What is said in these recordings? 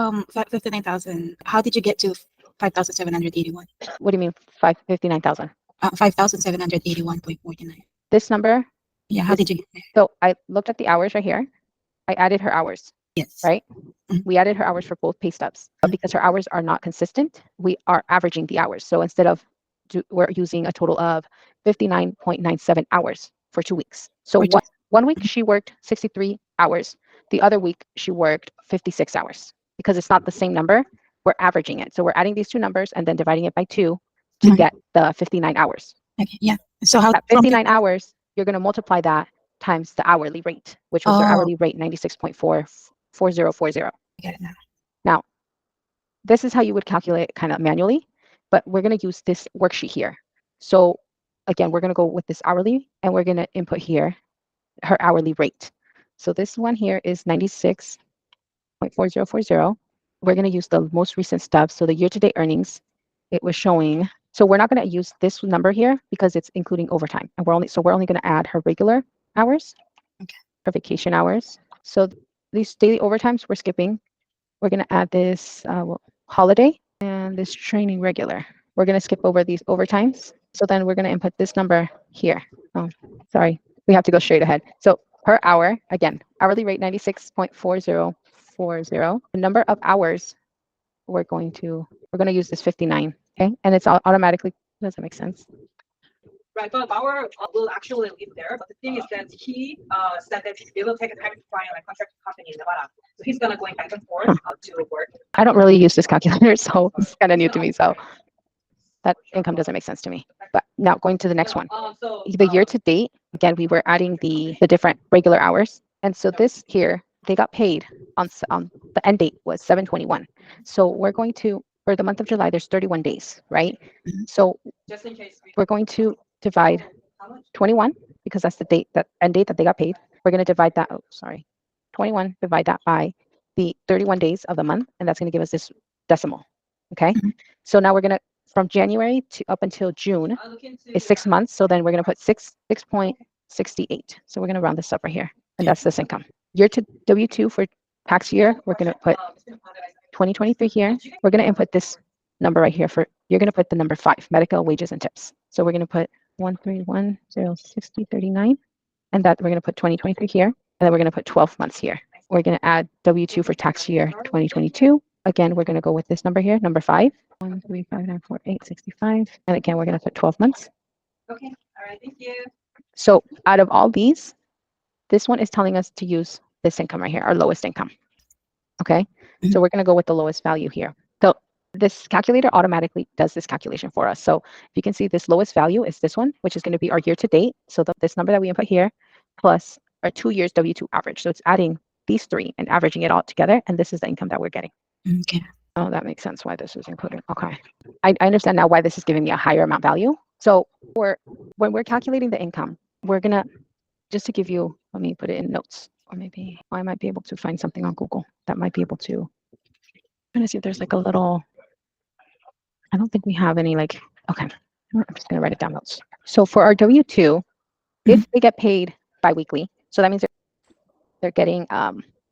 59,000. How did you get to 5,781? What do you mean 59,000? 5,781.49. This number, Yeah, how did you get there? so I looked at the hours right here. I added her hours, Yes. right? Mhm. We added her hours for both pay stubs, but because her hours are not consistent, we are averaging the hours. So instead of we're using a total of 59.97 hours for 2 weeks. So For two. one week she worked 63 hours. The other week she worked 56 hours. Because it's not the same number, we're averaging it. So we're adding these two numbers and then dividing it by 2 to Mhm. get the 59 hours. Okay, yeah. So how At 59 hours, you're going to multiply that times the hourly rate, which was their Oh, hourly rate, 96.44040. I get it now. Now, this is how you would calculate it kind of manually, but we're going to use this worksheet here. So again, we're going to go with this hourly and we're going to input here her hourly rate. So this one here is 96.4040. We're going to use the most recent stuff. So the year-to-date earnings, it was showing. So we're not going to use this number here because it's including overtime. And we're only going to add her regular hours, Okay. her vacation hours. So these daily overtimes we're skipping. We're going to add this holiday and this training regular. We're going to skip over these overtimes. So then we're going to input this number here. Oh, sorry. We have to go straight ahead. So per hour, again, hourly rate 96.4040. The number of hours we're going to use this 59. Okay. And it's automatically, does that make sense? Right, but Bauer will actually live there. But the thing is that he said that he will take a time to find a contract company in Nevada. So he's gonna going back and forth to work. I don't really use this calculator, so it's kind of new to me. So that income doesn't make sense to me. But now going to the next one. The year to date, again, we were adding the different regular hours. And so this here, they got paid on the end date was 7/21. So we're going to, for the month of July, there's 31 days, right? Mhm. So Just in case. we're going to divide 21 because that's the date, that end date that they got paid. We're going to divide that, 21, divide that by the 31 days of the month, and that's going to give us this decimal. Okay. Mhm. So now we're going to, from January to up until June is 6 months. So then we're going to put 6.68. So we're going to round this up right here. And Yeah. that's this income. Year to W2 for tax year, we're going to put 2023 here. We're going to input this number right here for, you're going to put the number 5, medical, wages, and tips. So we're going to put 131,060.39, and that we're going to put 2023 here, and then we're going to put 12 months here. We're going to add W2 for tax year 2022. Again, we're going to go with this number here, number 5, 135,948.65, and again, we're going to put 12 months. Okay, all right, thank you. So out of all these, this one is telling us to use this income right here, our lowest income. Okay, Mhm. so we're going to go with the lowest value here. So this calculator automatically does this calculation for us. So if you can see, this lowest value is this one, which is going to be our year to date. So this number that we input here plus our 2 years W2 average. So it's adding these three and averaging it all together. And this is the income that we're getting. Okay. Oh, that makes sense why this is included. Okay. I understand now why this is giving me a higher amount value. So when we're calculating the income, we're going to, just to give you, let me put it in notes, or maybe I might be able to find something on Google that might be able to, I'm going to see if there's like a little, I don't think we have any like, okay, I'm just going to write it down notes. So for our W2, if they get paid biweekly, so that means they're getting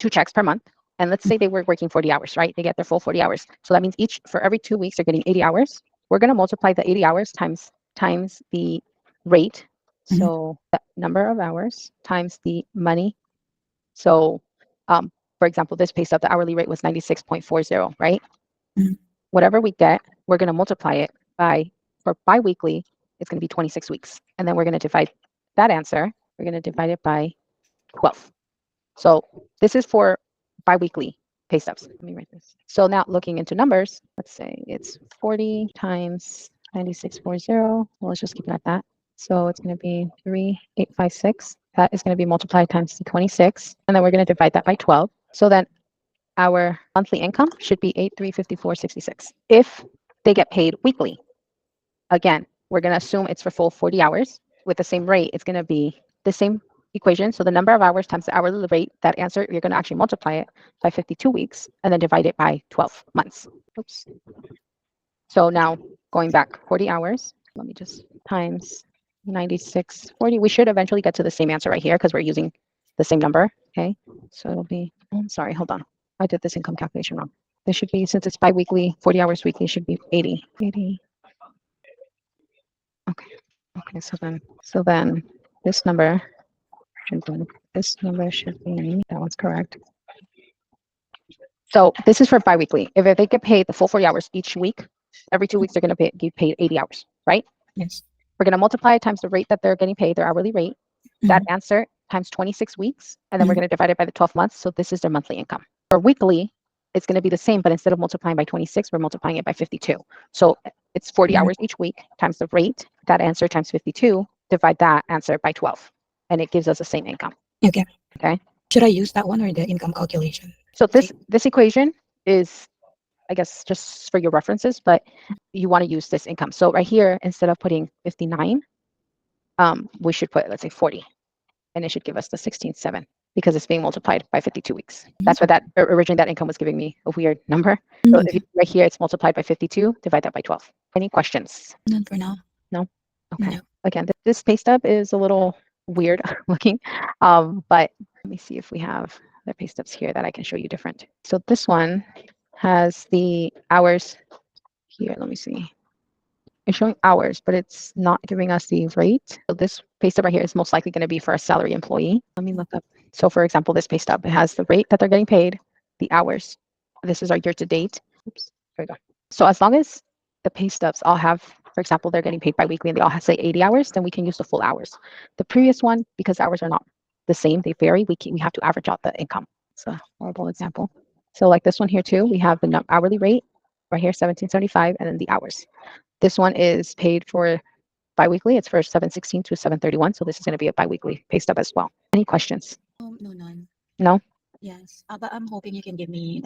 2 checks per month. And let's say they were working 40 hours, right? They get their full 40 hours. So that means for every 2 weeks, they're getting 80 hours. We're going to multiply the 80 hours times the rate. Mhm. So the number of hours times the money. So for example, this pay stub, the hourly rate was 96.40, right? Mhm. Whatever we get, we're going to multiply it by, for biweekly, it's going to be 26 weeks. And then we're going to divide that answer, we're going to divide it by 12. So this is for biweekly pay stubs. Let me write this. So now looking into numbers, let's say it's 40 times 96.40. Well, let's just keep it at that. So it's going to be 3,856. That is going to be multiplied times 26. And then we're going to divide that by 12. So then our monthly income should be 8,354.66 if they get paid weekly. Again, we're going to assume it's for full 40 hours with the same rate. It's going to be the same equation. So the number of hours times the hourly rate, that answer, you're going to actually multiply it by 52 weeks and then divide it by 12 months. Oops. So now going back 40 hours, let me just times 96.40. We should eventually get to the same answer right here because we're using the same number. Okay. So it'll be, I'm sorry, hold on. I did this income calculation wrong. This should be, since it's bi-weekly, 40 hours weekly, it should be 80. 80. Okay. Okay, so then this number should be, that one's correct. So this is for bi-weekly. If they get paid the full 40 hours each week, every 2 weeks they're going to get paid 80 hours, right? Yes. We're going to multiply it times the rate that they're getting paid, their hourly rate, that answer times 26 weeks, and then we're going to divide it by the 12 months. So this is their monthly income. For weekly, it's going to be the same, but instead of multiplying by 26, we're multiplying it by 52. So it's 40 hours each week times the rate, that answer times 52, divide that answer by 12, and it gives us the same income. Okay. Okay. Should I use that one or the income calculation? So this equation is, I guess, just for your references, but you want to use this income. So right here, instead of putting 59, we should put, let's say 40, and it should give us the 16.7 because it's being multiplied by 52 weeks. That's what that originally that income was giving me a weird number. So if you, right here, it's multiplied by 52, divide that by 12. Any questions? None for now. Okay. No. Again, this pay stub is a little weird looking, but let me see if we have the pay stubs here that I can show you different. So this one has the hours here. Let me see. It's showing hours, but it's not giving us the rate. So this pay stub right here is most likely going to be for a salary employee. Let me look up. So for example, this pay stub, it has the rate that they're getting paid, the hours. This is our year to date. Oops, there we go. So as long as the pay stubs all have, for example, they're getting paid bi-weekly and they all have, say, 80 hours, then we can use the full hours. The previous one, because hours are not the same, they vary, we have to average out the income. It's a horrible example. So like this one here too, we have the hourly rate right here, 17.75, and then the hours. This one is paid for bi-weekly. It's for 7/16 to 7/31. So this is going to be a bi-weekly pay stub as well. Any questions? No, none. No? Yes. But I'm hoping you can give me